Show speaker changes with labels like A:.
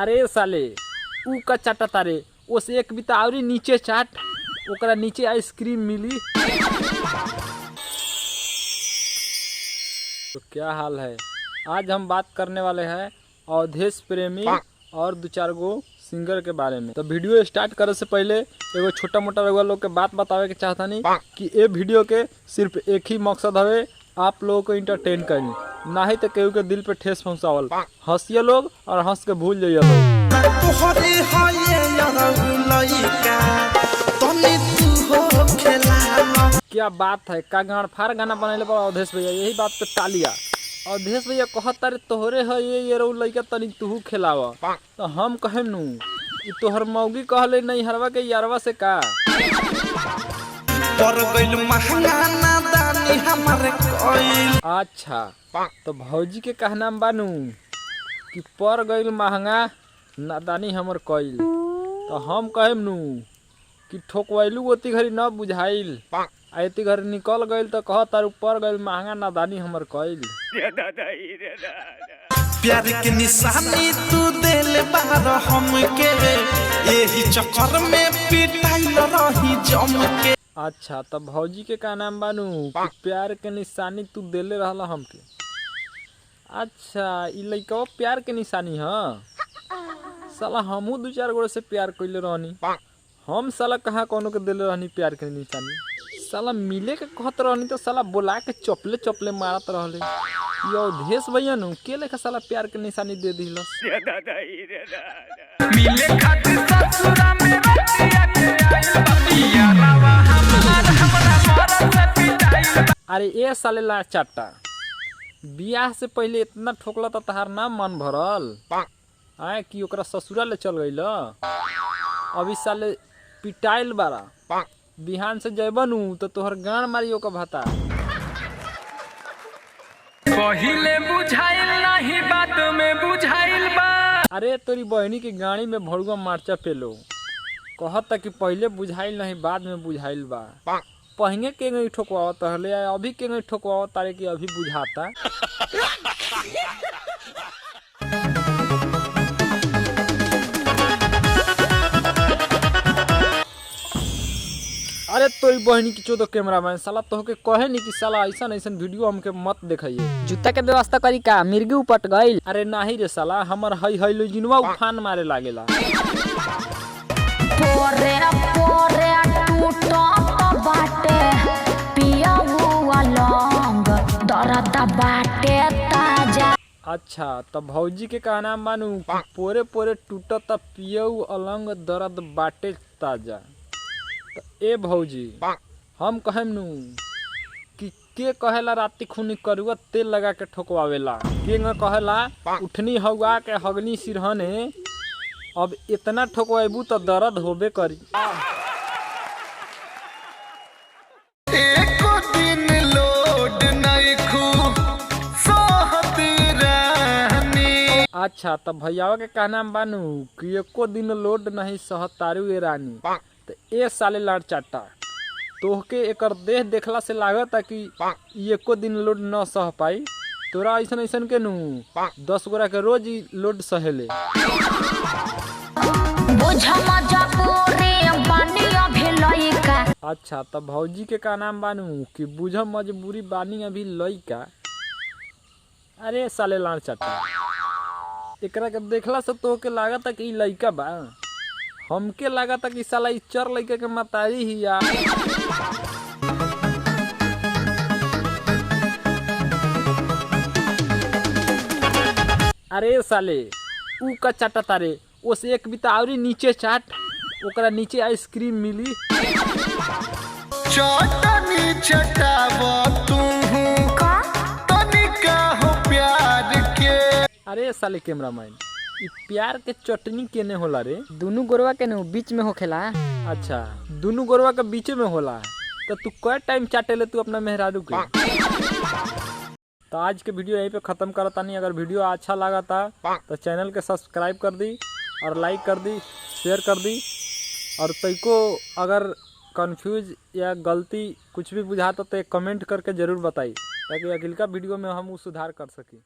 A: अरे साले ऊ का चाटा तारे ओस एक बिता और नीचे चाट ओकरा नीचे आइसक्रीम मिली। तो क्या हाल है, आज हम बात करने वाले हैं अवधेश प्रेमी और दो चार गो सिंगर के बारे में। तो वीडियो स्टार्ट करे से पहले एगो छोटा मोटा रउआ लोग के बात बतावे के चाहता नहीं कि ये वीडियो के सिर्फ एक ही मकसद हवे, आप लोगों को इंटरटेन करनी, ना ही तो केहू के दिल पे ठेस पहुंचावल। हंसिए लोग और हंस के भूल जाइए लोग। क्या बात है, का गाड़ फार गाना बनेले पर अवधेश भैया, यही बात पे तालिया। अवधेश भैया कहता रे तोहरे है ये रो लइका तनी तू खिलावा, तो हम कहे नु ई तोहर मौगी कहले नहीं हरवा के यारवा से का
B: पर गइल महंगा ना दानी हमरे कोइल।
A: अच्छा तो भौजी के कहना बानू कि पर गइल महंगा नादानी हमर कइल, तो हम कहेम नु कि ठोकवैलू ओती घड़ी न बुझाइल, आती घर निकल गइल तो कह तार ऊपर गइल महंगा नादानी हमर कइल।
B: प्यार के निशानी तू देले बार हमके, एही चक्कर में पिटाइल रही जम के।
A: अच्छा तो भौजी के का नाम बानू कि प्यार के निशानी तू देले रहला हमके। अच्छा ई लइका प्यार के निशानी ह, साला हमहू दो चार गोरे से प्यार कइले रहनी, हम साला कहाँ कोनो के देले रहनी प्यार के निशानी। साला मिले के कहत रहनी तो साला बोला के चपले चपले मारत रहले। ये अवधेश भैया नु के लेखा साला प्यार के निशानी दे दिलस।
B: मिले खातिर ससुरा में रतिया के आइल बतिया रावा हमार हमरा मरद से पिटाइल।
A: अरे ए साले ला चाटा, बियाह से पहले इतना ठोकला तो तहार नाम मन भरल आए कि ओकरा ससुरा ले चल गइल, अभी साले पिटाइल बारा, बिहान से जैबनू तो तोहर गाड़ मारियो का भाता।
B: पहिले बुझाइल नहीं बात में बुझाइल बा।
A: अरे तोरी बहनी की गाड़ी में भड़ुआ मार्चा पेलो, कहता कि पहले बुझाइल नहीं बाद में बुझाइल बा। पहिने के गई ठोकवाओ तहले अभी के गई ठोकवाओ तारे की अभी बुझाता। अरे तोरी बहनी की चोदो कैमरामैन, साला तोहके कहे नहीं कि साला ऐसा ऐसा वीडियो हमके मत दिखाइए।
C: जूता के व्यवस्था करी का, मिर्गी उपट गइल।
A: अरे नाही रे साला, हमर हई हई लोजिनवा उफान मारे लागेला।
D: पोरे पोरे टूटत बाटे पिया हुआ लौंग दर्द बाटे ताजा।
A: अच्छा तो भौजी के का नाम मानू कि पोरे पोरे टूटत पियऊ अलंग दर्द बाटे ताजा। तो ए भौजी हम कहेम नु कि के कहेला राती खूनी करुआ तेल लगा के ठोकवावेला, के न कहेला उठनी हवा के हगनी सिरहने, अब इतना ठोकवाबू तो दर्द होबे करी।
B: एको दिन लोड नहीं खूब सोहती रहनी।
A: अच्छा तो भैयावा के का नाम बानू कि एको दिन लोड नहीं सहतारू ए रानी। तो ए साले लाड़ चाटा, तोहके एकर देह देखला से लागता कि एको दिन लोड न सह पाई। तोरा ऐसन ऐसन के नु 10 गोरा के रोज ही लोड सहेले। अच्छा तो भौजी के का नाम बानू कि बुझ मजबूरी बानी अभी लइका। अरे साले लाड़ चाटा, एकरा के देखला से तोहके लागता कि लइका बा, हमके लागता कि साला ई चर लइका के मतारी ही या। अरे साले ऊ का चाटा तारे ओस एक बिता और नीचे चाट ओकरा नीचे आइसक्रीम मिली।
B: चटनी चटावा तू तनी का हो प्यार के।
A: अरे साले कैमरामैन, ई प्यार के चटनी केने होला रे?
C: दोनों गोरवा के नु बीच में होखेला।
A: अच्छा दोनों गोरवा के बीच में होला, तो तू कै टाइम चाटेले तू अपना मेहरारू के? तो आज के वीडियो यहीं पे ख़त्म करता नहीं। अगर वीडियो अच्छा लगा था तो चैनल के सब्सक्राइब कर दी और लाइक कर दी, शेयर कर दी, और तैको अगर कंफ्यूज या गलती कुछ भी बुझाता तो कमेंट करके ज़रूर बताई, ताकि अगली वीडियो में हम वो सुधार कर सकें।